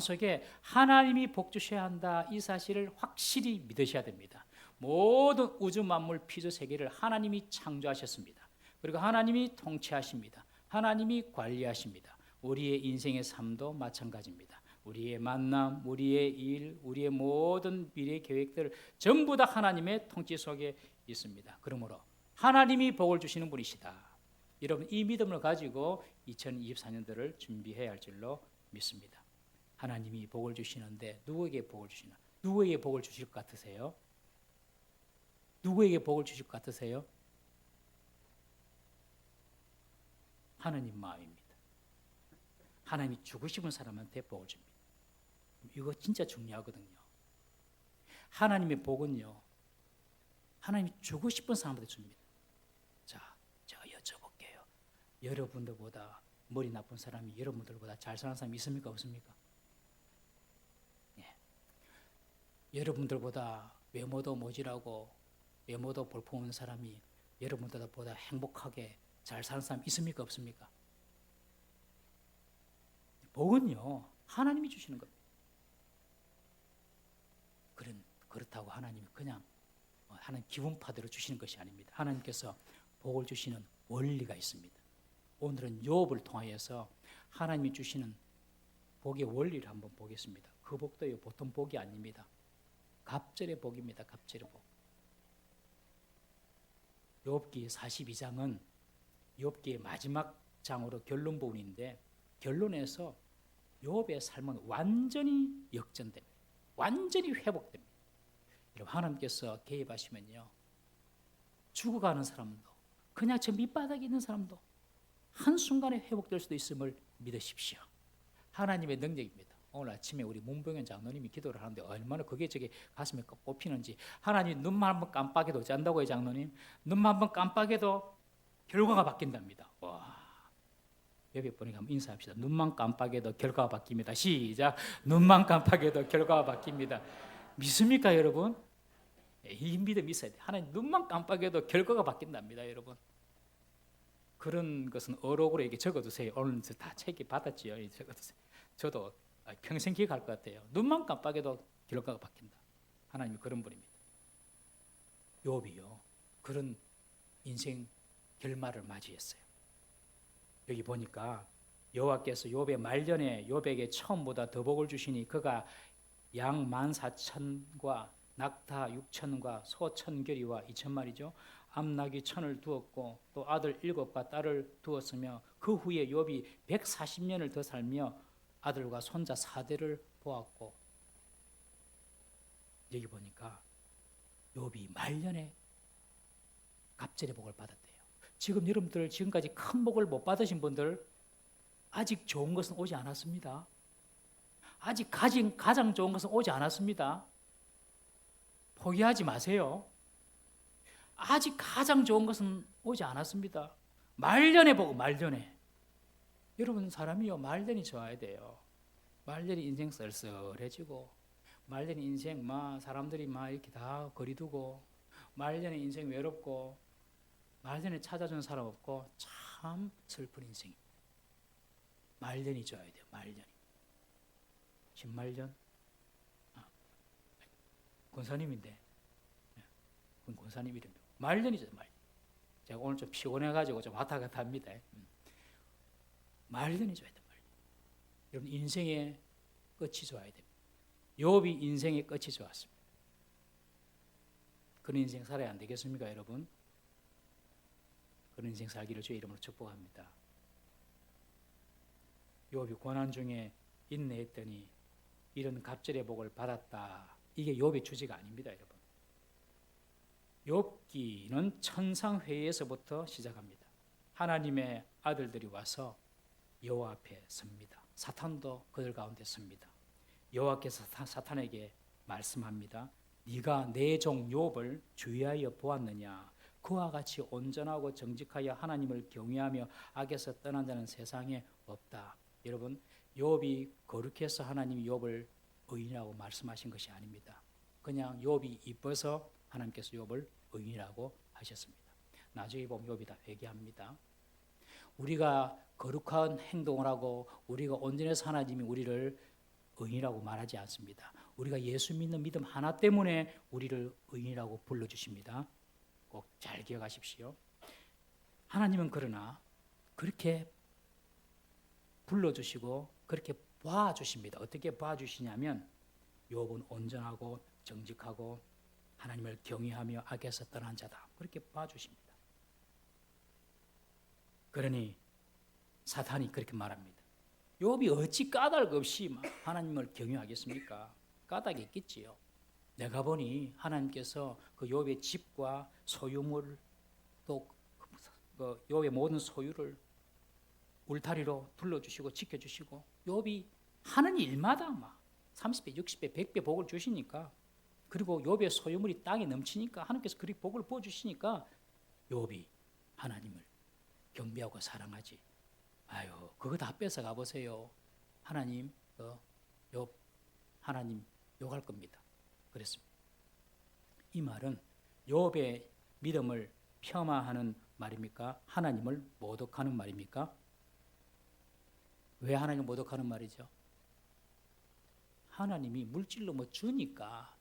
마음속에 하나님이 복 주셔야 한다, 이 사실을 확실히 믿으셔야 됩니다. 모든 우주 만물 피조 세계를 하나님이 창조하셨습니다. 그리고 하나님이 통치하십니다. 하나님이 관리하십니다. 우리의 인생의 삶도 마찬가지입니다. 우리의 만남, 우리의 일, 우리의 모든 미래 계획들 전부 다 하나님의 통치 속에 있습니다. 그러므로 하나님이 복을 주시는 분이시다. 여러분, 이 믿음을 가지고 2024년도를 준비해야 할 줄로 믿습니다. 하나님이 복을 주시는데 누구에게 복을 주시나? 누구에게 복을 주실 것 같으세요? 누구에게 복을 주실 것 같으세요? 하나님 마음입니다. 하나님이 주고 싶은 사람한테 복을 줍니다. 이거 진짜 중요하거든요. 하나님의 복은요, 하나님이 주고 싶은 사람한테 줍니다. 자, 제가 여쭤볼게요. 여러분들보다 머리 나쁜 사람이 여러분들보다 잘 사는 사람이 있습니까? 없습니까? 예. 여러분들보다 외모도 모질하고 외모도 볼품없는 사람이 여러분들보다 행복하게 잘 사는 사람 있습니까? 없습니까? 복은요, 하나님이 주시는 겁니다. 그렇다고 하나님이 그냥 하나님 기분파대로 주시는 것이 아닙니다. 하나님께서 복을 주시는 원리가 있습니다. 오늘은 욥을 통하여서 하나님이 주시는 복의 원리를 한번 보겠습니다. 그 복도 보통 복이 아닙니다. 갑절의 복입니다. 갑절의 복. 욥기 42장은 욥기의 마지막 장으로 결론 부분인데, 결론에서 욥의 삶은 완전히 역전됩니다. 완전히 회복됩니다. 여러분, 하나님께서 개입하시면요, 죽어가는 사람도, 그냥 저 밑바닥에 있는 사람도 한순간에 회복될 수도 있음을 믿으십시오. 하나님의 능력입니다. 오늘 아침에 우리 문병현 장로님이 기도를 하는데 얼마나 그게 저게 가슴에 꼽히는지. 하나님 눈만 한번 깜빡해도, 짠다고요 장로님? 눈만 한번 깜빡해도 결과가 바뀐답니다. 와, 옆에 보니까 한번 인사합시다. 눈만 깜빡해도 결과가 바뀝니다. 시작. 눈만 깜빡해도 결과가 바뀝니다. 믿습니까 여러분? 이 믿음이 있어야 돼요. 하나님 눈만 깜빡해도 결과가 바뀐답니다 여러분. 그런 것은 어록으로 이렇게 적어두세요. 오늘 다 책이 받았지요. 적어두세요. 저도 평생 기억할 것 같아요. 눈만 깜빡해도 결과가 바뀐다. 하나님이 그런 분입니다. 욥이요, 그런 인생 결말을 맞이했어요. 여기 보니까 여호와께서 욥의 말년에 욥에게 처음보다 더 복을 주시니 그가 양 14,000과 낙타 6,000과 소 1,000결이와 2,000마리죠. 암나귀 1,000을 두었고 또 아들 7과 딸을 두었으며 그 후에 욥이 140년을 더 살며 아들과 손자 4대를 보았고, 여기 보니까 욥이 말년에 갑절의 복을 받았대요. 지금 여러분들 지금까지 큰 복을 못 받으신 분들 아직 좋은 것은 오지 않았습니다. 아직 가장 좋은 것은 오지 않았습니다. 포기하지 마세요. 아직 가장 좋은 것은 오지 않았습니다. 말년에 보고, 말년에. 여러분, 사람이요, 말년이 좋아야 돼요. 말년이 인생 썰썰해지고, 말년이 인생 사람들이 이렇게 다 거리두고, 말년에 인생 외롭고, 말년에 찾아주는 사람 없고, 참 슬픈 인생입니다. 말년이 좋아야 돼요. 말년이. 신말년? 권사님인데, 그건 권사님 이름이에요. 말년이죠, 말년. 제가 오늘 좀 피곤해가지고 좀 왔다 갔다 합니다. 말년이 좋아야 돼요, 말년. 여러분, 인생의 끝이 좋아야 됩니다. 욥이 인생의 끝이 좋았습니다. 그런 인생 살아야 안 되겠습니까, 여러분? 그런 인생 살기를 주의 이름으로 축복합니다. 욥이 고난 중에 인내했더니 이런 갑절의 복을 받았다. 이게 욥의 주제가 아닙니다, 여러분. 욥기는 천상회의에서부터 시작합니다. 하나님의 아들들이 와서 여호와 앞에 섭니다. 사탄도 그들 가운데 섭니다. 여호와께서 사탄에게 말씀합니다. 네가 내 종 욥을 주의하여 보았느냐? 그와 같이 온전하고 정직하여 하나님을 경외하며 악에서 떠난 자는 세상에 없다. 여러분, 욥이 거룩해서 하나님이 욥을 의인이라고 말씀하신 것이 아닙니다. 그냥 욥이 이뻐서 하나님께서 욥을 의인이라고 하셨습니다. 나중에 보면 욥이 다 회개합니다. 우리가 거룩한 행동을 하고 우리가 온전해서 하나님이 우리를 의인이라고 말하지 않습니다. 우리가 예수 믿는 믿음 하나 때문에 우리를 의인이라고 불러주십니다. 꼭 잘 기억하십시오. 하나님은 그러나 그렇게 불러주시고 그렇게 봐주십니다. 어떻게 봐주시냐면 욥은 온전하고 정직하고 하나님을 경외하며 악에서 떠난 자다. 그렇게 봐주십니다. 그러니 사탄이 그렇게 말합니다. 욥이 어찌 까닭 없이 하나님을 경외하겠습니까? 까닭이 있겠지요. 내가 보니 하나님께서 그 욥의 집과 소유물 또 그 욥의 모든 소유를 울타리로 둘러주시고 지켜주시고 욥이 하는 일마다 막 30배, 60배, 100배 복을 주시니까 그리고 욥의 소유물이 땅에 넘치니까 하나님께서 그리 복을 부어주시니까 욥이 하나님을 경배하고 사랑하지. 아유, 그거 다 뺏어가 보세요. 하나님, 욥 하나님 욕할 겁니다. 그랬습니다. 이 말은 욥의 믿음을 폄하하는 말입니까? 하나님을 모독하는 말입니까? 왜 하나님을 모독하는 말이죠? 하나님이 물질로 뭐 주니까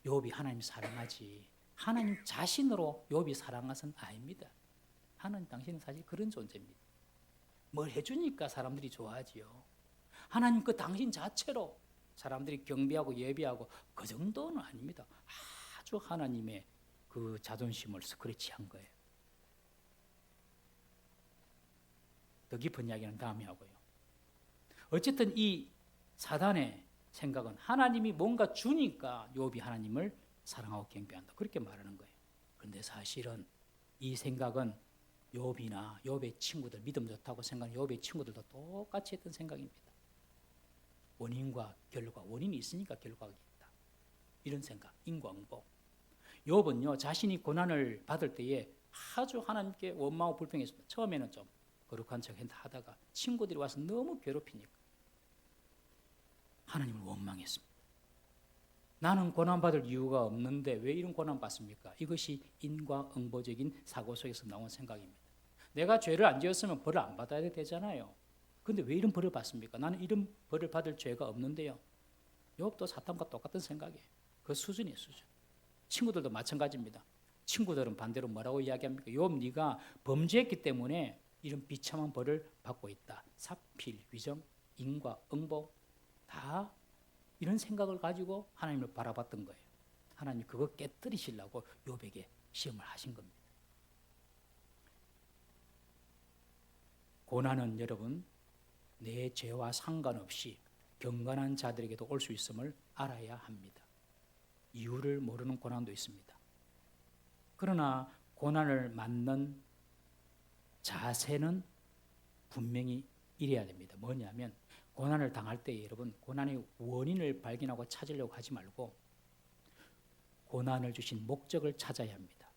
욥이 하나님 사랑하지. 하나님 자신으로 욥이 사랑한 것은 아닙니다. 하나님 당신은 사실 그런 존재입니다. 뭘 해주니까 사람들이 좋아하지요. 하나님 그 당신 자체로 사람들이 경배하고 예배하고 그 정도는 아닙니다. 아주 하나님의 그 자존심을 스크래치 한 거예요. 더 깊은 이야기는 다음에 하고요. 어쨌든 이 사단의 생각은 하나님이 뭔가 주니까 욥이 하나님을 사랑하고 경배한다. 그렇게 말하는 거예요. 그런데 사실은 이 생각은 욥이나 욥의 친구들, 믿음 좋다고 생각하는 욥의 친구들도 똑같이 했던 생각입니다. 원인과 결과, 원인이 있으니까 결과가 있다. 이런 생각, 인과응보. 욥은요, 자신이 고난을 받을 때에 아주 하나님께 원망하고 불평했습니다. 처음에는 좀 거룩한 척 하다가 친구들이 와서 너무 괴롭히니까 하나님을 원망했습니다. 나는 고난받을 이유가 없는데 왜 이런 고난받습니까? 이것이 인과응보적인 사고 속에서 나온 생각입니다. 내가 죄를 안 지었으면 벌을 안 받아야 되잖아요. 근데 왜 이런 벌을 받습니까? 나는 이런 벌을 받을 죄가 없는데요. 욥도 사탄과 똑같은 생각이에요. 그 수준이에요, 수준. 친구들도 마찬가지입니다. 친구들은 반대로 뭐라고 이야기합니까? 욥 네가 범죄했기 때문에 이런 비참한 벌을 받고 있다. 사필, 위정, 인과, 응보 다 이런 생각을 가지고 하나님을 바라봤던 거예요. 하나님이 그거 깨뜨리시려고 욥에게 시험을 하신 겁니다. 고난은 여러분 내 죄와 상관없이 경건한 자들에게도 올 수 있음을 알아야 합니다. 이유를 모르는 고난도 있습니다. 그러나 고난을 맞는 자세는 분명히 이래야 됩니다. 뭐냐면 고난을 당할 때 여러분 고난의 원인을 발견하고 찾으려고 하지 말고 고난을 주신 목적을 찾아야 합니다.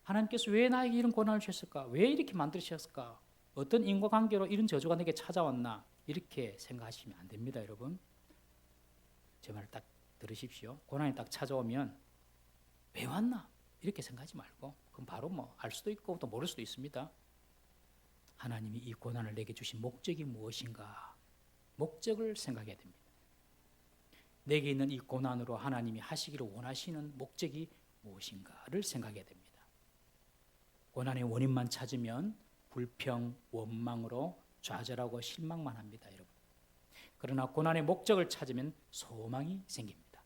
하나님께서 왜 나에게 이런 고난을 주셨을까? 왜 이렇게 만드셨을까? 어떤 인과관계로 이런 저주가 내게 찾아왔나? 이렇게 생각하시면 안 됩니다, 여러분. 제 말을 딱 들으십시오. 고난이 딱 찾아오면 왜 왔나? 이렇게 생각하지 말고 그럼 바로 뭐 알 수도 있고 또 모를 수도 있습니다. 하나님이 이 고난을 내게 주신 목적이 무엇인가? 목적을 생각해야 됩니다. 내게 있는 이 고난으로 하나님이 하시기를 원하시는 목적이 무엇인가를 생각해야 됩니다. 고난의 원인만 찾으면 불평, 원망으로 좌절하고 실망만 합니다, 여러분. 그러나 고난의 목적을 찾으면 소망이 생깁니다.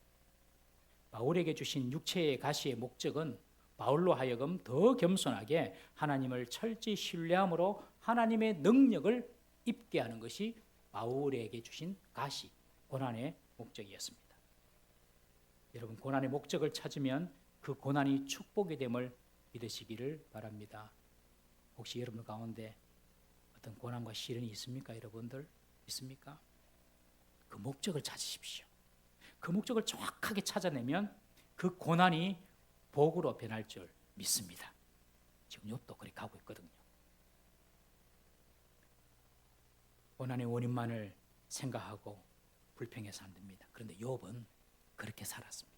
바울에게 주신 육체의 가시의 목적은 바울로 하여금 더 겸손하게 하나님을 철저히 신뢰함으로 하나님의 능력을 입게 하는 것이 바울에게 주신 가시, 고난의 목적이었습니다. 여러분, 고난의 목적을 찾으면 그 고난이 축복이 됨을 믿으시기를 바랍니다. 혹시 여러분 가운데 어떤 고난과 시련이 있습니까? 여러분들 있습니까? 그 목적을 찾으십시오. 그 목적을 정확하게 찾아내면 그 고난이 복으로 변할 줄 믿습니다. 지금 욥도 그렇게 가고 있거든요. 고난의 원인만을 생각하고 불평해서 안 됩니다. 그런데 욥은 그렇게 살았습니다.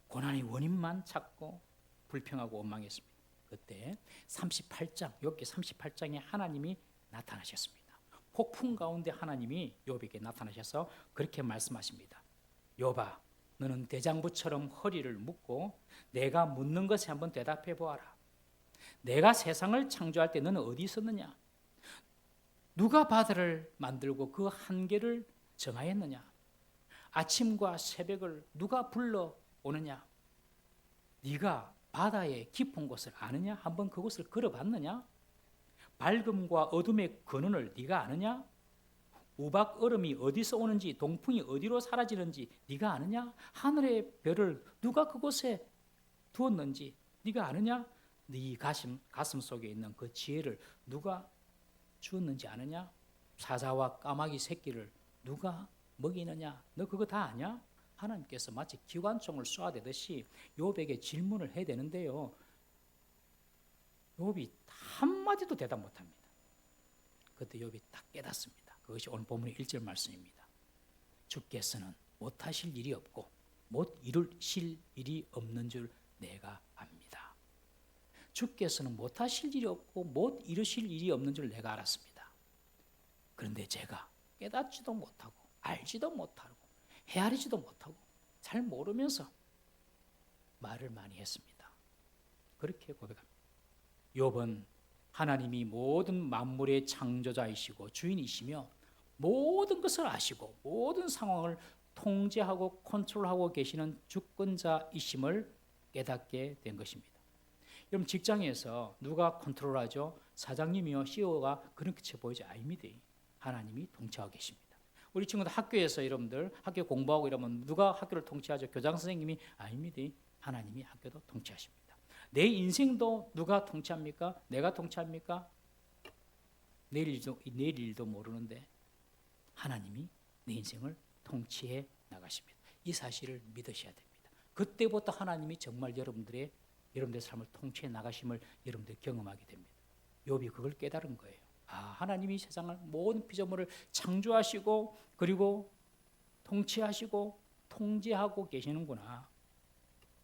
고난의 원인만 찾고 불평하고 원망했습니다. 그때 38장, 욥기 38장에 하나님이 나타나셨습니다. 폭풍 가운데 하나님이 욥에게 나타나셔서 그렇게 말씀하십니다. 욥아, 너는 대장부처럼 허리를 묶고 내가 묻는 것에 한번 대답해 보아라. 내가 세상을 창조할 때 너는 어디 있었느냐? 누가 바다를 만들고 그 한계를 정하였느냐? 아침과 새벽을 누가 불러 오느냐? 네가 바다의 깊은 곳을 아느냐? 한번 그곳을 걸어봤느냐? 밝음과 어둠의 근원을 네가 아느냐? 우박 얼음이 어디서 오는지 동풍이 어디로 사라지는지 네가 아느냐? 하늘의 별을 누가 그곳에 두었는지 네가 아느냐? 네 가슴 속에 있는 그 지혜를 누가 주었는지 아느냐? 사자와 까마귀 새끼를 누가 먹이느냐? 너 그거 다 아냐? 하나님께서 마치 기관총을 쏘아대듯이 욥에게 질문을 해야 되는데요. 욥이 한마디도 대답 못합니다. 그때 욥이 딱 깨닫습니다. 그것이 오늘 본문의 1절 말씀입니다. 주께서는 못하실 일이 없고 못 이루실 일이 없는 줄 내가 압니다. 주께서는 못하실 일이 없고 못 이루실 일이 없는 줄 내가 알았습니다. 그런데 제가 깨닫지도 못하고 알지도 못하고 헤아리지도 못하고 잘 모르면서 말을 많이 했습니다. 그렇게 고백합니다. 욥은 하나님이 모든 만물의 창조자이시고 주인이시며 모든 것을 아시고 모든 상황을 통제하고 컨트롤하고 계시는 주권자이심을 깨닫게 된 것입니다. 여러분 직장에서 누가 컨트롤하죠? 사장님이요 CEO가 그렇게 보이지 아닙니다. 하나님이 통치하고 계십니다. 우리 친구들 학교에서 여러분들 학교 공부하고 이러면 누가 학교를 통치하죠? 교장 선생님이 아닙니다. 하나님이 학교도 통치하십니다. 내 인생도 누가 통치합니까? 내가 통치합니까? 내일 일도 모르는데 하나님이 내 인생을 통치해 나가십니다. 이 사실을 믿으셔야 됩니다. 그때부터 하나님이 정말 여러분들의 삶을 통치해 나가심을 여러분들이 경험하게 됩니다. 욥이 그걸 깨달은 거예요. 하나님이 세상을 모든 피조물을 창조하시고 그리고 통치하시고 통제하고 계시는구나.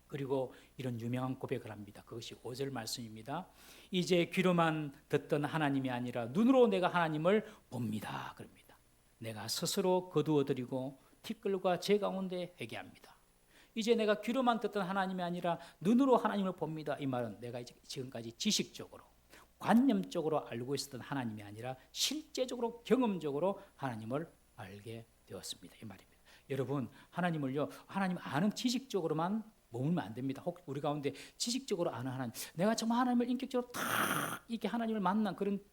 그리고 이런 유명한 고백을 합니다. 그것이 5절 말씀입니다. 이제 귀로만 듣던 하나님이 아니라 눈으로 내가 하나님을 봅니다. 그럽니다. 내가 스스로 거두어드리고 티끌과 제 가운데 회개합니다. 이제 내가 귀로만 듣던 하나님이 아니라 눈으로 하나님을 봅니다. 이 말은 내가 지금까지 지식적으로 관념적으로 알고 있었던 하나님이 아니라 실제적으로 경험적으로 하나님을 알게 되었습니다. 이 말입니다. 여러분 하나님을요 하나님 아는 지식적으로만 머물면 안 됩니다. 혹 우리 가운데 지식적으로 아는 하나님, 내가 정말 하나님을 인격적으로 다 이렇게 하나님을 만난 그런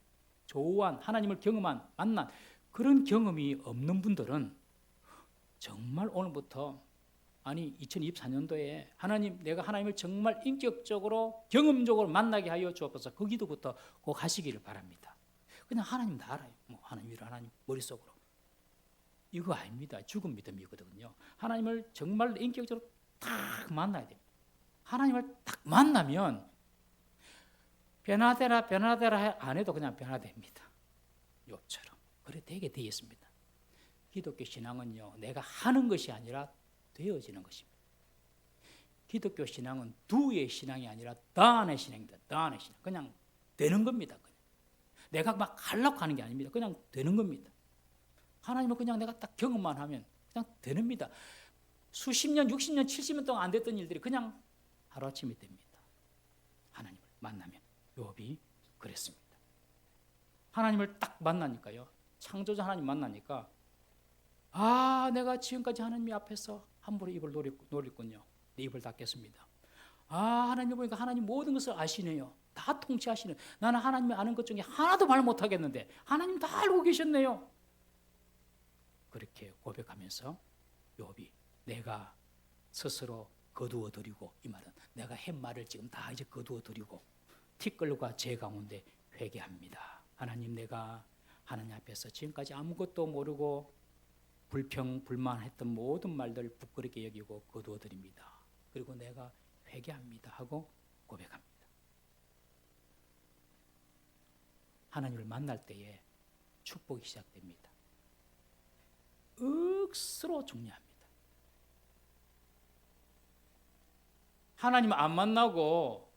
조한 하나님을 경험한 만난 그런 경험이 없는 분들은 정말 오늘부터 2024년도에 하나님 내가 하나님을 정말 인격적으로 경험적으로 만나게 하여 주옵소서. 그 기도부터 꼭 하시기를 바랍니다. 그냥 하나님 다 알아요. 하나님 위로 하나님 머릿속으로. 이거 아닙니다. 죽은 믿음이거든요. 하나님을 정말 인격적으로 딱 만나야 됩니다. 하나님을 딱 만나면 변화되라 안 해도 그냥 변화됩니다. 욥처럼. 그래 되게 되어 있습니다. 기독교 신앙은요 내가 하는 것이 아니라 되어지는 것입니다. 기독교 신앙은 do의 신앙이 아니라 done의 신앙입니다. done의 신앙. 그냥 되는 겁니다. 그냥. 내가 막 하려고 하는 게 아닙니다. 그냥 되는 겁니다. 하나님은 그냥 내가 딱 경험만 하면 그냥 되는입니다. 수십 년, 60년, 70년 동안 안 됐던 일들이 그냥 하루아침에 됩니다. 하나님을 만나면 욥이 그랬습니다. 하나님을 딱 만나니까요. 창조자 하나님 만나니까 내가 지금까지 하나님 앞에서 함부로 입을 놀렸군요. 내 입을 닫겠습니다. 하나님 보니까 하나님 모든 것을 아시네요. 다 통치하시는. 나는 하나님이 아는 것 중에 하나도 말 못하겠는데 하나님 다 알고 계셨네요. 그렇게 고백하면서 욥이 내가 스스로 거두어드리고, 이 말은 내가 한 말을 지금 다 이제 거두어드리고 티끌과 제 가운데 회개합니다. 하나님, 내가 하나님 앞에서 지금까지 아무것도 모르고 불평불만했던 모든 말들 부끄럽게 여기고 거두어드립니다. 그리고 내가 회개합니다 하고 고백합니다. 하나님을 만날 때에 축복이 시작됩니다. 억수로 중요합니다. 하나님 안 만나고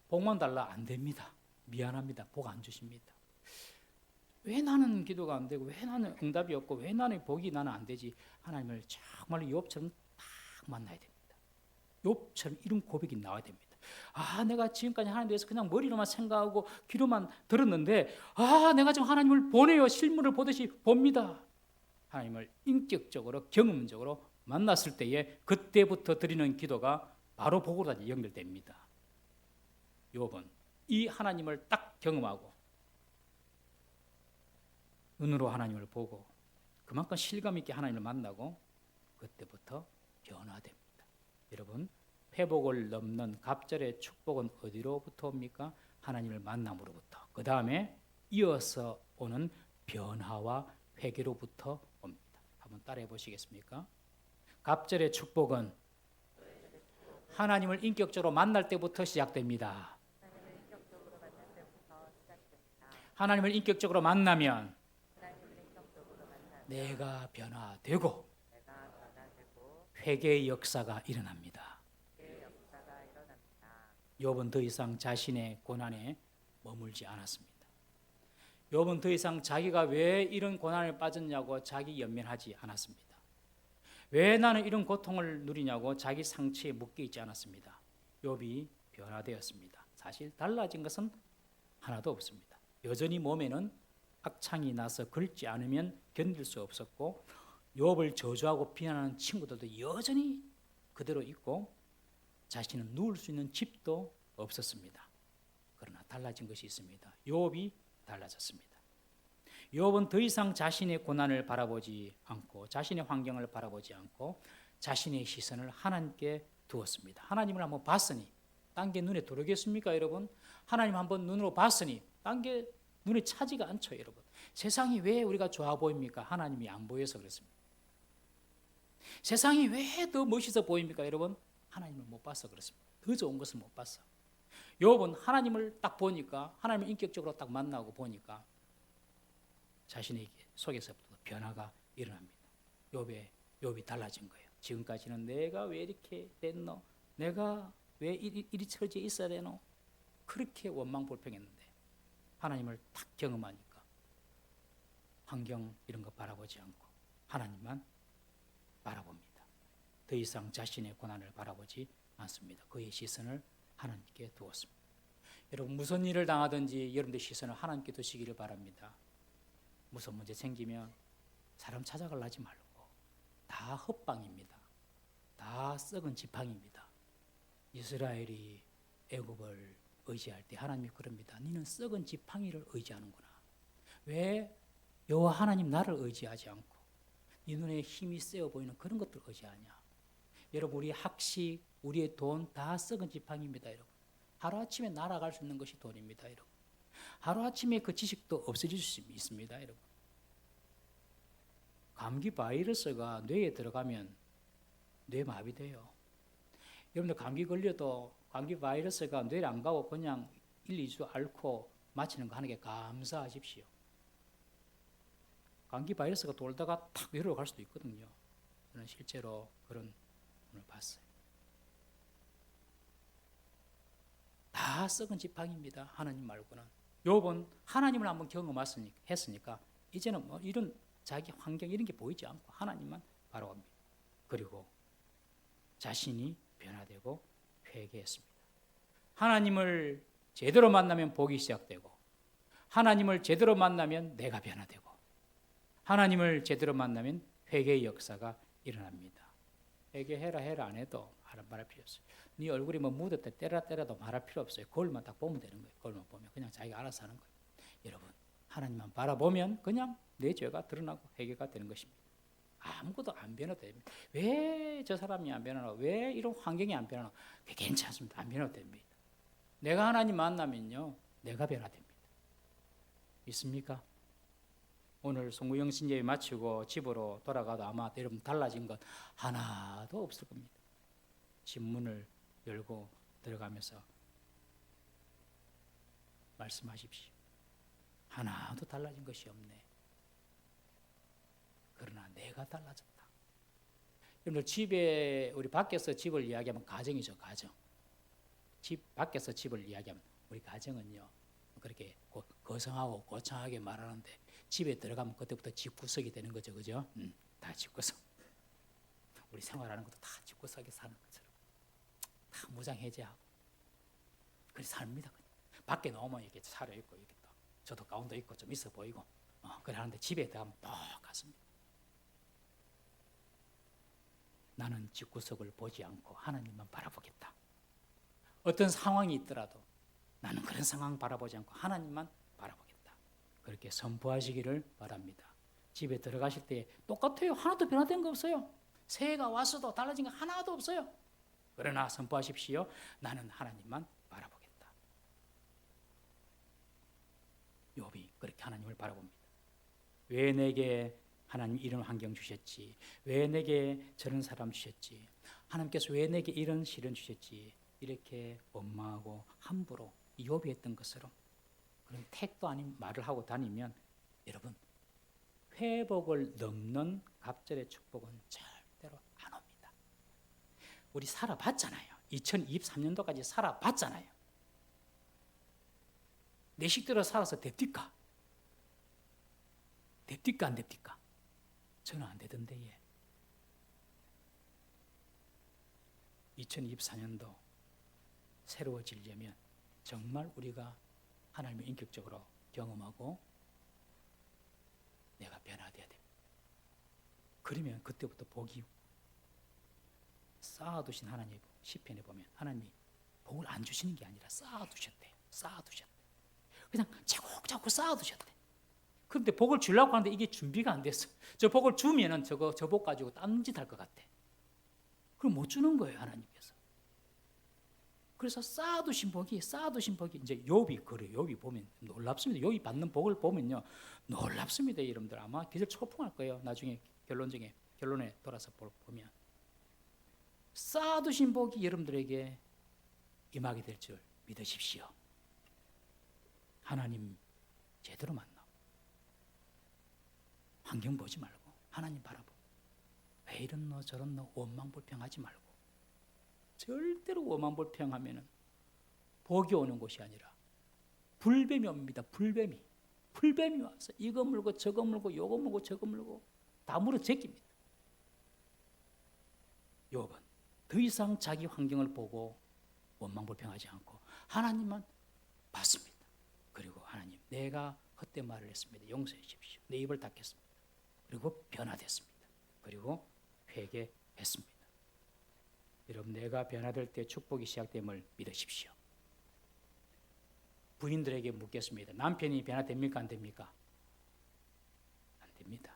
복만 달라 안 됩니다. 미안합니다. 복 안 주십니다. 왜 나는 기도가 안 되고 왜 나는 응답이 없고 왜 나는 복이 나는 안 되지? 하나님을 정말 욥처럼 딱 만나야 됩니다. 욥처럼 이런 고백이 나와야 됩니다. 아, 내가 지금까지 하나님에 대해서 그냥 머리로만 생각하고 귀로만 들었는데 내가 지금 하나님을 보내요. 실물을 보듯이 봅니다. 하나님을 인격적으로 경험적으로 만났을 때에 그때부터 드리는 기도가 바로 복으로 연결됩니다. 욥은 이 하나님을 딱 경험하고 눈으로 하나님을 보고 그만큼 실감 있게 하나님을 만나고 그때부터 변화됩니다. 여러분, 회복을 넘는 갑절의 축복은 어디로부터 옵니까? 하나님을 만남으로부터. 그 다음에 이어서 오는 변화와 회개로부터 옵니다. 한번 따라해 보시겠습니까? 갑절의 축복은 하나님을 인격적으로 만날 때부터 시작됩니다. 하나님을 인격적으로 만나면 내가 변화되고 회개의 역사가 일어납니다. 욥은 더 이상 자신의 고난에 머물지 않았습니다. 욥은 더 이상 자기가 왜 이런 고난에 빠졌냐고 자기 연면하지 않았습니다. 왜 나는 이런 고통을 누리냐고 자기 상처에 묶여 있지 않았습니다. 욥이 변화되었습니다. 사실 달라진 것은 하나도 없습니다. 여전히 몸에는 악창이 나서 긁지 않으면 견딜 수 없었고 욥을 저주하고 비난하는 친구들도 여전히 그대로 있고 자신은 누울 수 있는 집도 없었습니다. 그러나 달라진 것이 있습니다. 욥이 달라졌습니다. 욥은 더 이상 자신의 고난을 바라보지 않고 자신의 환경을 바라보지 않고 자신의 시선을 하나님께 두었습니다. 하나님을 한번 봤으니 딴 게 눈에 들어오겠습니까, 여러분? 하나님 한번 눈으로 봤으니 딴 게 눈에 차지가 않죠, 여러분. 세상이 왜 우리가 좋아 보입니까? 하나님이 안 보여서 그렇습니다. 세상이 왜 더 멋있어 보입니까, 여러분? 하나님을 못 봐서 그렇습니다. 더 좋은 것을 못 봤어. 욥은 하나님을 딱 보니까 하나님을 인격적으로 딱 만나고 보니까 자신의 속에서부터 변화가 일어납니다. 욥이 달라진 거예요. 지금까지는 내가 왜 이렇게 됐노? 내가 왜 이리 처지에 있어야 되노? 그렇게 원망불평했는데 하나님을 딱 경험하니까 환경 이런 거 바라보지 않고 하나님만 바라봅니다. 더 이상 자신의 고난을 바라보지 않습니다. 그의 시선을 하나님께 두었습니다. 여러분, 무슨 일을 당하든지 여러분의 시선을 하나님께 두시기를 바랍니다. 무슨 문제 생기면 사람 찾아가려 하지 말고 다 헛방입니다. 다 썩은 지팡입니다. 이스라엘이 애굽을 의지할 때 하나님이 그럽니다. 너는 썩은 지팡이를 의지하는구나. 왜 여호와 하나님 나를 의지하지 않고 네 눈에 힘이 세어 보이는 그런 것들을 의지하냐. 여러분, 우리의 학식, 우리의 돈 다 썩은 지팡이입니다. 여러분, 하루아침에 날아갈 수 있는 것이 돈입니다. 여러분, 하루아침에 그 지식도 없어질 수 있습니다. 여러분, 감기 바이러스가 뇌에 들어가면 뇌마비돼요. 여러분들 감기 걸려도 감기 바이러스가 뇌를 안 가고 그냥 1, 2주 앓고 마치는 거 하는 게 감사하십시오. 감기 바이러스가 돌다가 탁 뇌로 갈 수도 있거든요. 저는 실제로 그런 분을 봤어요. 다 썩은 지팡입니다. 하나님 말고는. 욥은 하나님을 한번 경험했으니까 이제는 뭐 이런 자기 환경 이런 게 보이지 않고 하나님만 바라봅니다. 그리고 자신이 변화되고 회개했습니다. 하나님을 제대로 만나면 복이 시작되고 하나님을 제대로 만나면 내가 변화되고 하나님을 제대로 만나면 회개의 역사가 일어납니다. 회개해라 안 해도 말할 필요 없어요. 네 얼굴이 뭐 묻었다 때려도 말할 필요 없어요. 거울만 딱 보면 되는 거예요. 거울만 보면 그냥 자기가 알아서 하는 거예요. 여러분, 하나님만 바라보면 그냥 내 죄가 드러나고 회개가 되는 것입니다. 아무것도 안 변해도 됩니다. 왜 저 사람이 안 변하나? 왜 이런 환경이 안 변하나? 괜찮습니다. 안 변해도 됩니다. 내가 하나님 만나면요, 내가 변화됩니다. 있습니까? 오늘 송구영 신예배 마치고 집으로 돌아가도 아마 여러분 달라진 것 하나도 없을 겁니다. 집문을 열고 들어가면서 말씀하십시오. 하나도 달라진 것이 없네. 그러나 내가 달라졌다. 여러분들 집에 우리 밖에서 집을 이야기하면 가정이죠. 가정. 집 밖에서 집을 이야기하면 우리 가정은요 그렇게 거성하고 고창하게 말하는데 집에 들어가면 그때부터 집구석이 되는 거죠, 그죠? 다 집구석. 우리 생활하는 것도 다 집구석에 사는 것처럼 다 무장해제하고 그래서 삽니다. 그냥. 밖에 나오면 이렇게 차려입고 이렇게 또 저도 가운도 입고 좀 있어 보이고 그래 하는데 집에 들어가면 똑같습니다. 나는 집구석을 보지 않고 하나님만 바라보겠다. 어떤 상황이 있더라도 나는 그런 상황 바라보지 않고 하나님만 바라보겠다. 그렇게 선포하시기를 바랍니다. 집에 들어가실 때 똑같아요. 하나도 변화된 거 없어요. 새해가 왔어도 달라진 거 하나도 없어요. 그러나 선포하십시오. 나는 하나님만 바라보겠다. 욥이 그렇게 하나님을 바라봅니다. 왜 내게 하나님 이런 환경 주셨지? 왜 내게 저런 사람 주셨지? 하나님께서 왜 내게 이런 시련 주셨지? 이렇게 원망하고 함부로 욥이 했던 것처럼 그런 택도 아닌 말을 하고 다니면 여러분 회복을 넘는 갑절의 축복은 절대로 안 옵니다. 우리 살아봤잖아요. 2023년도까지 살아봤잖아요. 내 식대로 살아서 됩니까? 됩니까 안 됩니까? 저는 안 되던데 예. 2024년도 새로워지려면 정말 우리가 하나님을 인격적으로 경험하고 내가 변화되어야 됩니다. 그러면 그때부터 복이 쌓아두신 하나님 시편에 보면 하나님이 복을 안 주시는 게 아니라 쌓아두셨대요. 쌓아두셨대. 그냥 차곡차곡 쌓아두셨대. 그런데 복을 주려고 하는데 이게 준비가 안 됐어. 저 복을 주면은 저 복 가지고 딴짓 할 것 같아. 그럼 못 주는 거예요, 하나님께서. 그래서 쌓아두신 복이 이제 욥이 그래요. 욥이 보면 놀랍습니다. 욥이 받는 복을 보면요, 놀랍습니다, 여러분들. 아마 기절 초풍할 거예요. 나중에 결론에 돌아서 보면 쌓아두신 복이 여러분들에게 임하게 될 줄 믿으십시오. 하나님 제대로 만나. 환경 보지 말고 하나님 바라보고 왜 이런 너 저런 너 원망불평하지 말고 절대로 원망불평하면은 복이 오는 곳이 아니라 불뱀이 옵니다. 불뱀이 와서 이거 물고 저거 물고 요거 물고 저거 물고 다 물어 제낍니다. 욥은 더 이상 자기 환경을 보고 원망불평하지 않고 하나님만 봤습니다. 그리고 하나님 내가 헛된 말을 했습니다. 용서해 주십시오. 내 입을 닫겠습니다. 그리고 변화됐습니다. 그리고 회개했습니다. 여러분 내가 변화될 때 축복이 시작됨을 믿으십시오. 부인들에게 묻겠습니다. 남편이 변화됩니까? 안 됩니까? 안 됩니다.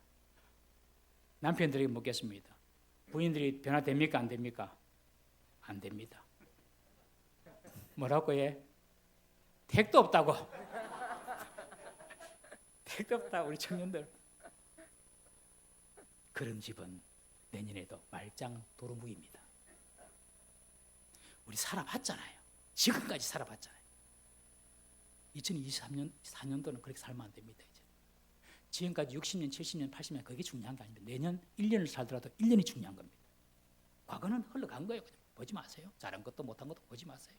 남편들에게 묻겠습니다. 부인들이 변화됩니까? 안 됩니까? 안 됩니다. 뭐라고 해? 택도 없다고. 택도 없다 우리 청년들. 그런 집은 내년에도 말짱 도루묵입니다. 우리 살아봤잖아요. 지금까지 살아봤잖아요. 2023년도는 그렇게 살면 안 됩니다. 이제. 지금까지 60년, 70년, 80년 그게 중요한 게 아닙니다. 내년 1년을 살더라도 1년이 중요한 겁니다. 과거는 흘러간 거예요. 그냥 보지 마세요. 잘한 것도 못한 것도 보지 마세요.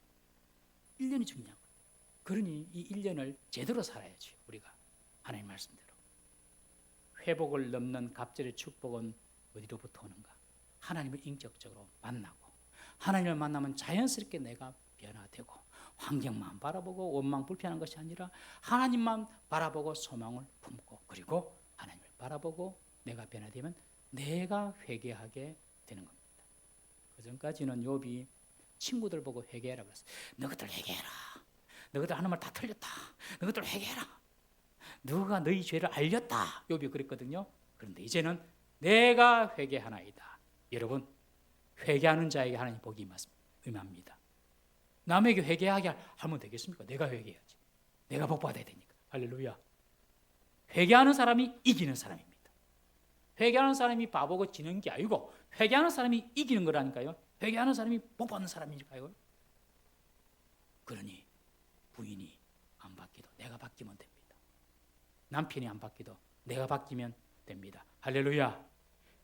1년이 중요한 거예요. 그러니 이 1년을 제대로 살아야지 우리가 하나님 말씀대로. 회복을 넘는 갑절의 축복은 어디로부터 오는가? 하나님을 인격적으로 만나고 하나님을 만나면 자연스럽게 내가 변화되고 환경만 바라보고 원망 불편한 것이 아니라 하나님만 바라보고 소망을 품고 그리고 하나님을 바라보고 내가 변화되면 내가 회개하게 되는 겁니다. 그전까지는 욥이 친구들 보고 회개해라 그랬어요. 너희들 회개해라. 너희들 하는 말 다 틀렸다. 너희들 회개해라. 누가 너희 죄를 알렸다. 욥이 그랬거든요. 그런데 이제는 내가 회개하나이다. 여러분 회개하는 자에게 하나님 복이 임합니다. 남에게 회개하게 하면 되겠습니까? 내가 회개해야지. 내가 복 받아야 되니까. 할렐루야. 회개하는 사람이 이기는 사람입니다. 회개하는 사람이 바보고 지는 게 아니고 회개하는 사람이 이기는 거라니까요. 회개하는 사람이 복 받는 사람이니까요. 그러니 부인이 안 바뀌도 내가 바뀌면 됩니다. 남편이 안 바뀌도 내가 바뀌면 됩니다. 할렐루야.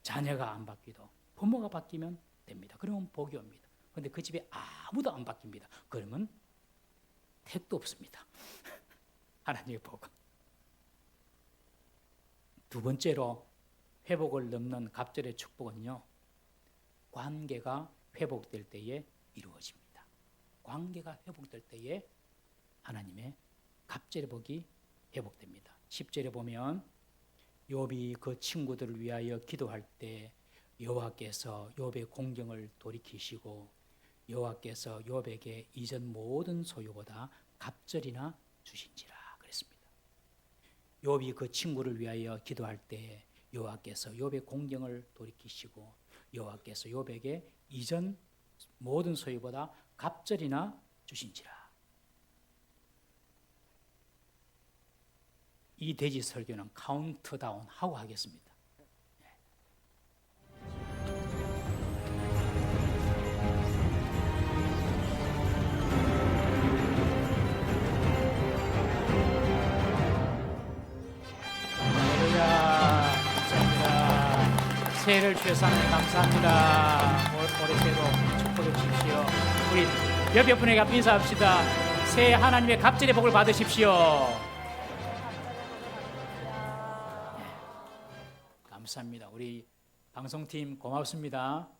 자녀가 안 바뀌도 부모가 바뀌면 됩니다. 그러면 복이 옵니다. 그런데 그 집에 아무도 안 바뀝니다. 그러면 택도 없습니다. 하나님의 복은. 두 번째로 회복을 넘는 갑절의 축복은요, 관계가 회복될 때에 이루어집니다. 관계가 회복될 때에 하나님의 갑절의 복이 회복됩니다. 10절에 보면 욥이 그 친구들을 위하여 기도할 때 여호와께서 욥의 공경을 돌이키시고 여호와께서 욥에게 이전 모든 소유보다 갑절이나 주신지라 그랬습니다. 욥이 그 친구를 위하여 기도할 때 여호와께서 욥의 공경을 돌이키시고 여호와께서 욥에게 이전 모든 소유보다 갑절이나 주신지라. 이 대지 설교는 카운트다운 하고 하겠습니다. 할렐루야, 감사합니다. 새해를 주셔서 하나님 감사합니다. 올해 새해도 축복해 주십시오. 우리 옆에 분에게 인사합시다. 새해 하나님의 갑절의 복을 받으십시오. 감사합니다. 우리 방송팀 고맙습니다.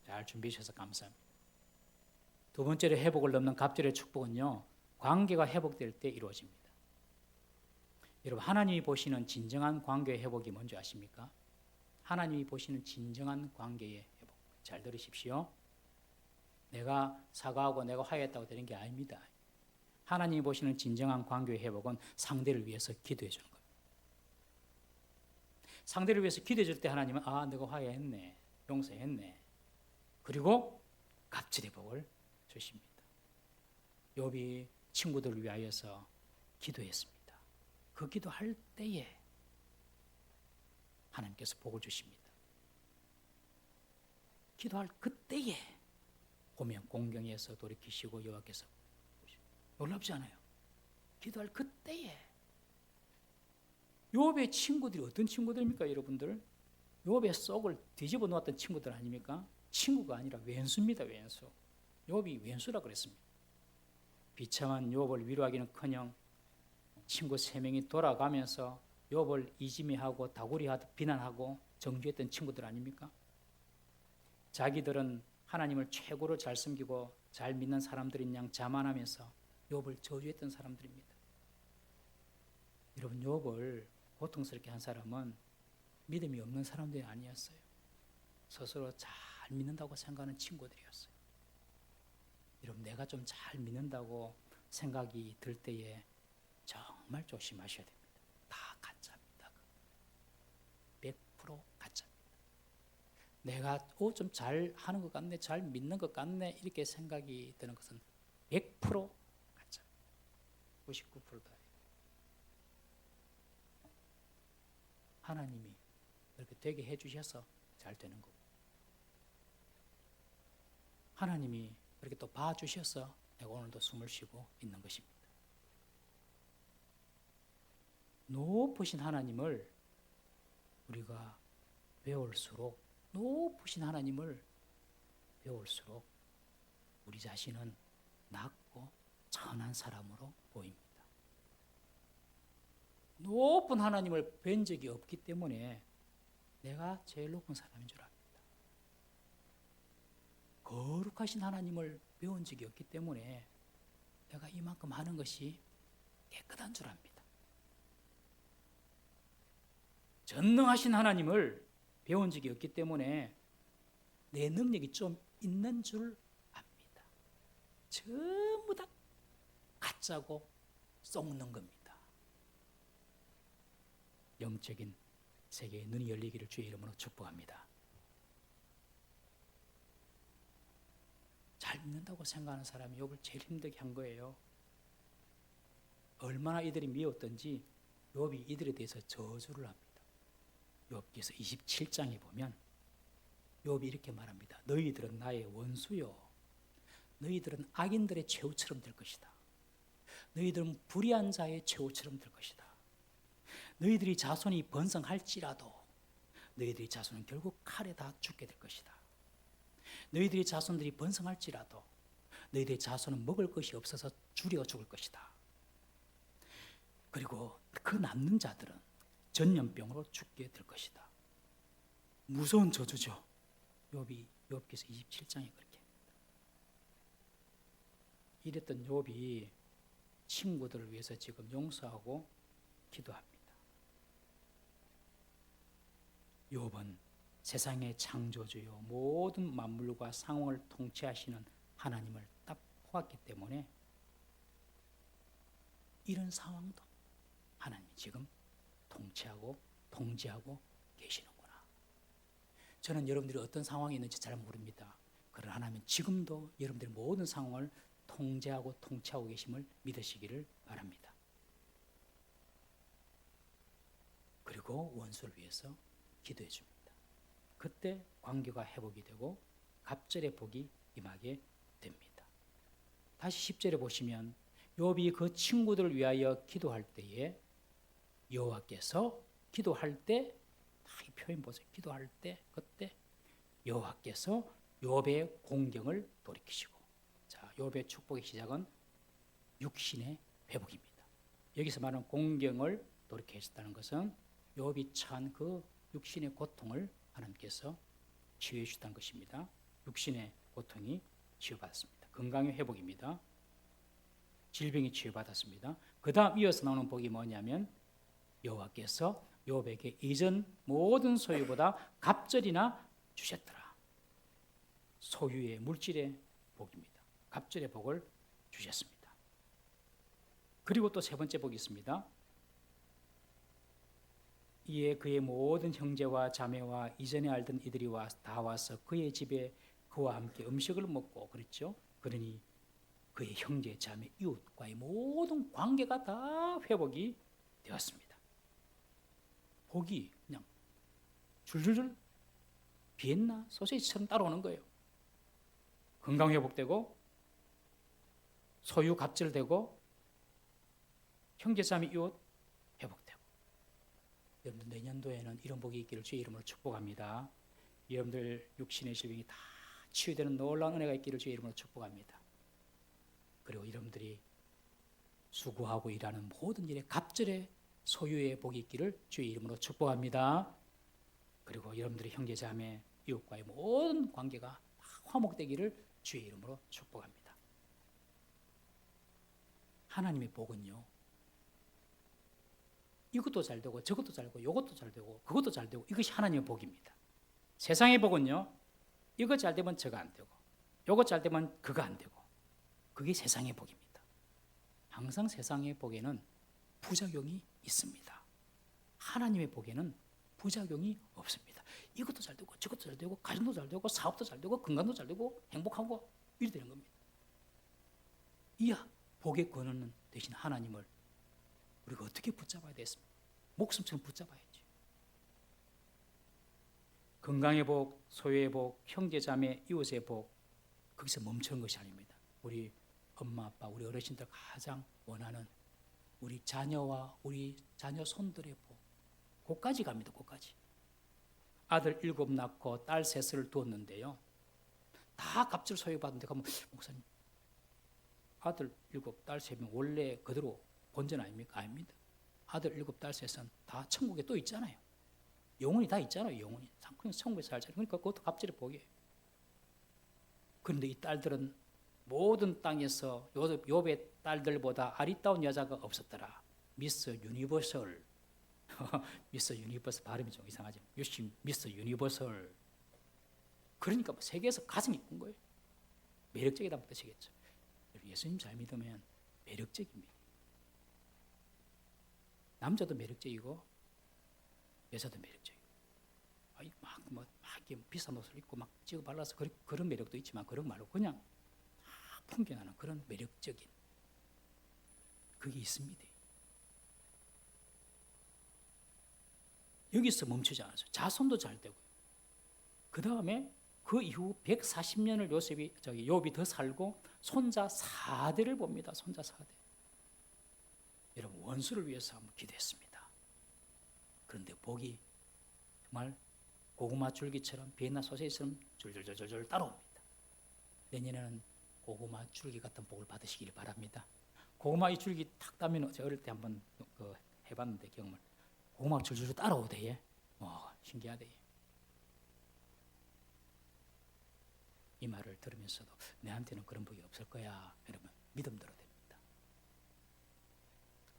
잘 준비해 주셔서 감사합니다. 두 번째로 회복을 넘는 갑절의 축복은요, 관계가 회복될 때 이루어집니다. 여러분, 하나님이 보시는 진정한 관계의 회복이 뭔지 아십니까? 하나님이 보시는 진정한 관계의 회복. 잘 들으십시오. 내가 사과하고 내가 화해했다고 되는 게 아닙니다. 하나님이 보시는 진정한 관계의 회복은 상대를 위해서 기도해 주는 겁니다. 상대를 위해서 기도해 줄 때 하나님은 내가 화해했네, 용서했네. 그리고 갑절의 복을 주십니다. 욥이 친구들을 위하여서 기도했습니다. 그 기도할 때에 하나님께서 복을 주십니다. 기도할 그때에 보면 공경에서 돌이키시고 여호와께서 놀랍지 않아요? 기도할 그때에. 욥의 친구들이 어떤 친구들입니까, 여러분들? 욥의 속을 뒤집어 놓았던 친구들 아닙니까? 친구가 아니라 왼수입니다, 왼수. 욥이 왼수라 그랬습니다. 비참한 욥을 위로하기는커녕 친구 3명이 돌아가면서 욥을 이지미하고 다구리하듯 비난하고 정죄했던 친구들 아닙니까? 자기들은 하나님을 최고로 잘 섬기고 잘 믿는 사람들인 양 자만하면서 욥을 저주했던 사람들입니다. 여러분, 욥을 고통스럽게 한 사람은 믿음이 없는 사람들이 아니었어요. 스스로 잘 믿는다고 생각하는 친구들이었어요. 여러분, 내가 좀 잘 믿는다고 생각이 들 때에 정말 조심하셔야 됩니다. 다 가짜입니다. 100% 가짜입니다. 내가 좀 잘 하는 것 같네, 잘 믿는 것 같네 이렇게 생각이 드는 것은 100% 가짜입니다. 99%다. 하나님이 그렇게 되게 해주셔서 잘 되는 거고, 하나님이 그렇게 또 봐주셔서 내가 오늘도 숨을 쉬고 있는 것입니다. 높으신 하나님을 우리가 배울수록, 높으신 하나님을 배울수록 우리 자신은 낮고 천한 사람으로 보입니다. 높은 하나님을 뵌 적이 없기 때문에 내가 제일 높은 사람인 줄 압니다. 거룩하신 하나님을 배운 적이 없기 때문에 내가 이만큼 하는 것이 깨끗한 줄 압니다. 전능하신 하나님을 배운 적이 없기 때문에 내 능력이 좀 있는 줄 압니다. 전부 다 가짜고 썩는 겁니다. 영적인 세계의 눈이 열리기를 주의 이름으로 축복합니다. 잘 믿는다고 생각하는 사람이 욥을 제일 힘들게 한 거예요. 얼마나 이들이 미웠던지 욥이 이들에 대해서 저주를 합니다. 욥기서 27장에 보면 욥이 이렇게 말합니다. 너희들은 나의 원수요, 너희들은 악인들의 최후처럼 될 것이다. 너희들은 불의한 자의 최후처럼 될 것이다. 너희들이 자손이 번성할지라도 너희들의 자손은 결국 칼에 다 죽게 될 것이다. 너희들의 자손들이 번성할지라도 너희들의 자손은 먹을 것이 없어서 줄여 죽을 것이다. 그리고 그 남는 자들은 전염병으로 죽게 될 것이다. 무서운 저주죠. 욥기서 27장에 그렇게 합니다. 이랬던 욥이 친구들을 위해서 지금 용서하고 기도합니다. 욥은 세상의 창조주요 모든 만물과 상황을 통치하시는 하나님을 딱 보았기 때문에 이런 상황도 하나님이 지금 통치하고 통제하고 계시는구나. 저는 여러분들이 어떤 상황이 있는지 잘 모릅니다. 그러나 하나님은 지금도 여러분들의 모든 상황을 통제하고 통치하고 계심을 믿으시기를 바랍니다. 그리고 원수를 위해서 기도해 줍니다. 그때 관계가 회복이 되고 갑절의 복이 임하게 됩니다. 다시 10절에 보시면 욥이 그 친구들을 위하여 기도할 때에 여호와께서 기도할 때, 이 표현 보세요. 기도할 때 그때 여호와께서 욥의 공경을 돌이키시고, 자, 욥의 축복의 시작은 육신의 회복입니다. 여기서 말하는 공경을 돌이키셨다는 것은 욥이 처한 그 육신의 고통을 하나님께서 치유해 주셨다는 것입니다. 육신의 고통이 치유받았습니다. 건강의 회복입니다. 질병이 치유받았습니다. 그 다음 이어서 나오는 복이 뭐냐면 여호와께서 욥에게 이전 모든 소유보다 갑절이나 주셨더라. 소유의 물질의 복입니다. 갑절의 복을 주셨습니다. 그리고 또 세 번째 복이 있습니다. 이에 그의 모든 형제와 자매와 이전에 알던 이들이 다 와서 그의 집에 그와 함께 음식을 먹고 그랬죠. 그러니 그의 형제, 자매, 이웃과의 모든 관계가 다 회복이 되었습니다. 복이 그냥 줄줄줄 비엔나 소시지처럼 따라오는 거예요. 건강 회복되고 소유 갑절되고 형제, 자매, 이웃 회복되고. 여러분들 내년도에는 이런 복이 있기를 주의 이름으로 축복합니다. 여러분들 육신의 질병이 다 치유되는 놀라운 은혜가 있기를 주의 이름으로 축복합니다. 그리고 여러분들이 수고하고 일하는 모든 일에 갑절의 소유의 복이 있기를 주의 이름으로 축복합니다. 그리고 여러분들의 형제, 자매, 이웃과의 모든 관계가 다 화목되기를 주의 이름으로 축복합니다. 하나님의 복은요, 이것도 잘 되고 저것도 잘 되고 이것도 잘 되고 그것도 잘 되고, 이것이 하나님의 복입니다. 세상의 복은요, 이거 잘 되면 저거 안 되고 이거 잘 되면 그거 안 되고, 그게 세상의 복입니다. 항상 세상의 복에는 부작용이 있습니다. 하나님의 복에는 부작용이 없습니다. 이것도 잘 되고 저것도 잘 되고 가정도 잘 되고 사업도 잘 되고 건강도 잘 되고 행복하고 이래 되는 겁니다. 이 복의 근원은 대신 하나님을 우리가 어떻게 붙잡아야 되겠습니까? 목숨처럼 붙잡아야지. 건강의 복, 소유의 복, 형제, 자매, 이웃의 복, 거기서 멈추는 것이 아닙니다. 우리 엄마, 아빠, 우리 어르신들 가장 원하는 우리 자녀와 우리 자녀 손들의 복, 그까지 갑니다. 그까지. 아들 7 낳고 딸 3을 두었는데요, 다 갑절 소유받는데 가면, 목사님, 아들 7, 딸 3명 원래 그대로 본전 아닙니까? 아닙니다. 아들 7, 딸 3은 다 천국에 또 있잖아요. 영혼이 다 있잖아요. 영혼이 천국에 살잖아요. 그러니까 그것도 갑절의 복이에요. 그런데 이 딸들은 모든 땅에서 욥의 딸들보다 아리따운 여자가 없었더라. 미스 유니버설. 미스 유니버설 발음이 좀 이상하죠. 미스 유니버설. 그러니까 뭐 세계에서 가장 이쁜 거예요. 매력적이다는 뜻이겠죠. 예수님 잘 믿으면 매력적입니다. 남자도 매력적이고 여자도 매력적이고, 막 비싼 옷을 입고 막 찍어 발라서 그런 매력도 있지만, 그런 말고 그냥 풍겨나는 그런 매력적인 그게 있습니다. 여기서 멈추지 않았어요. 자손도 잘 되고요. 그 다음에 그 이후 140년을 욥이 더 살고 손자 4대를 봅니다. 손자 4대. 여러분, 원수를 위해서 한번 기도했습니다. 그런데 복이 정말 고구마 줄기처럼 비엔나 소세지처럼 줄줄줄줄 따라옵니다. 내년에는 고구마 줄기 같은 복을 받으시길 바랍니다. 고구마 이 줄기 탁 따면, 제가 어릴 때 한번 해봤는데 경험을, 고구마가 줄줄 따라오대. 얘. 신기하대. 이 말을 들으면서도 내한테는 그런 복이 없을 거야. 이러면 믿음대로 됩니다.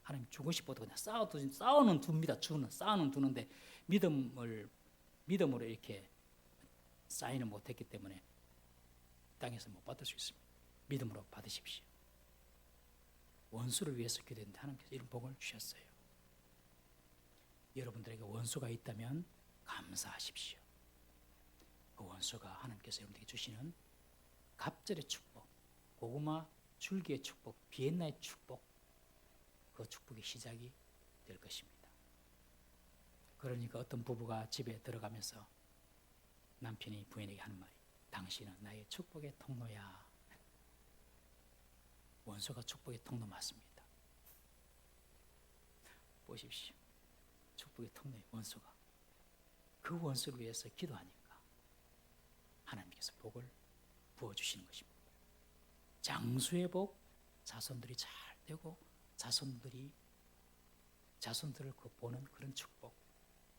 하나님 주고 싶어도 그냥 싸우는 둡니다. 싸우는 두는데 믿음으로 이렇게 사인을 못했기 때문에 땅에서 못 받을 수 있습니다. 믿음으로 받으십시오. 원수를 위해서 기도했는데 하나님께서 이런 복을 주셨어요. 여러분들에게 원수가 있다면 감사하십시오. 그 원수가 하나님께서 여러분들에게 주시는 갑절의 축복, 고구마 줄기의 축복, 비엔나의 축복, 그 축복의 시작이 될 것입니다. 그러니까 어떤 부부가 집에 들어가면서 남편이 부인에게 하는 말이, 당신은 나의 축복의 통로야. 원수가 축복의 통로 맞습니다. 보십시오. 축복의 통로의 원수가. 그 원수를 위해서 기도하니까 하나님께서 복을 부어주시는 것입니다. 장수의 복, 자손들이 잘 되고 자손들을 보는 그런 축복.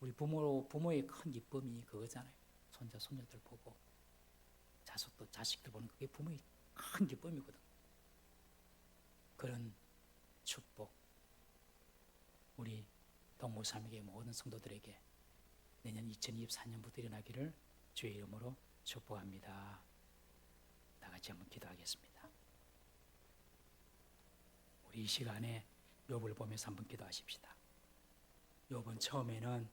우리 부모의 큰 기쁨이 그거잖아요. 손자, 손녀들 보고 자식들 보는 그게 부모의 큰 기쁨이거든. 그런 축복, 우리 동무삼위교회 모든 성도들에게 내년 2024년부터 일어나기를 주의 이름으로 축복합니다. 다 같이 한번 기도하겠습니다. 우리 이 시간에 욥을 보면서 한번 기도하십시다. 욥은 처음에는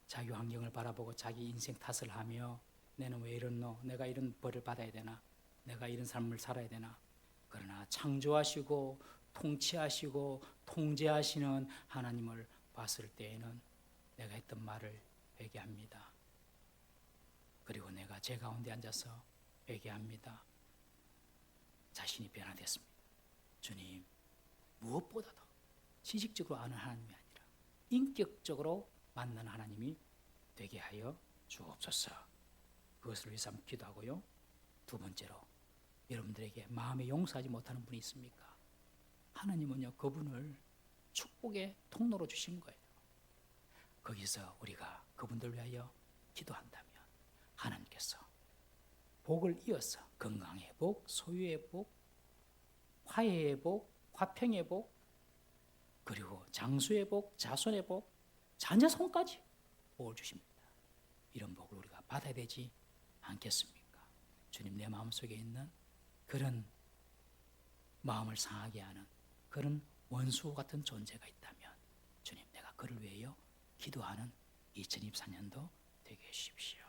자기 환경을 바라보고 자기 인생 탓을 하며 내는 왜 이렇노? 내가 이런 벌을 받아야 되나? 내가 이런 삶을 살아야 되나? 그러나 창조하시고 통치하시고 통제하시는 하나님을 봤을 때에는 내가 했던 말을 회개합니다. 그리고 내가 제 가운데 앉아서 회개합니다. 자신이 변화됐습니다. 주님, 무엇보다도 지식적으로 아는 하나님이 아니라 인격적으로 만나는 하나님이 되게 하여 주옵소서. 그것을 위해서 한번 기도하고요. 두 번째로, 여러분들에게 마음에 용서하지 못하는 분이 있습니까? 하나님은요, 그분을 축복의 통로로 주신 거예요. 거기서 우리가 그분들 위하여 기도한다면 하나님께서 복을 이어서 건강의 복, 소유의 복, 화해의 복, 화평의 복, 그리고 장수의 복, 자손의 복, 자녀 손까지 복을 주십니다. 이런 복을 우리가 받아야 되지 않겠습니까? 주님, 내 마음속에 있는 그런 마음을 상하게 하는 그런 원수 같은 존재가 있다면 주님, 내가 그를 위하여 기도하는 2024년도 되게 해주십시오.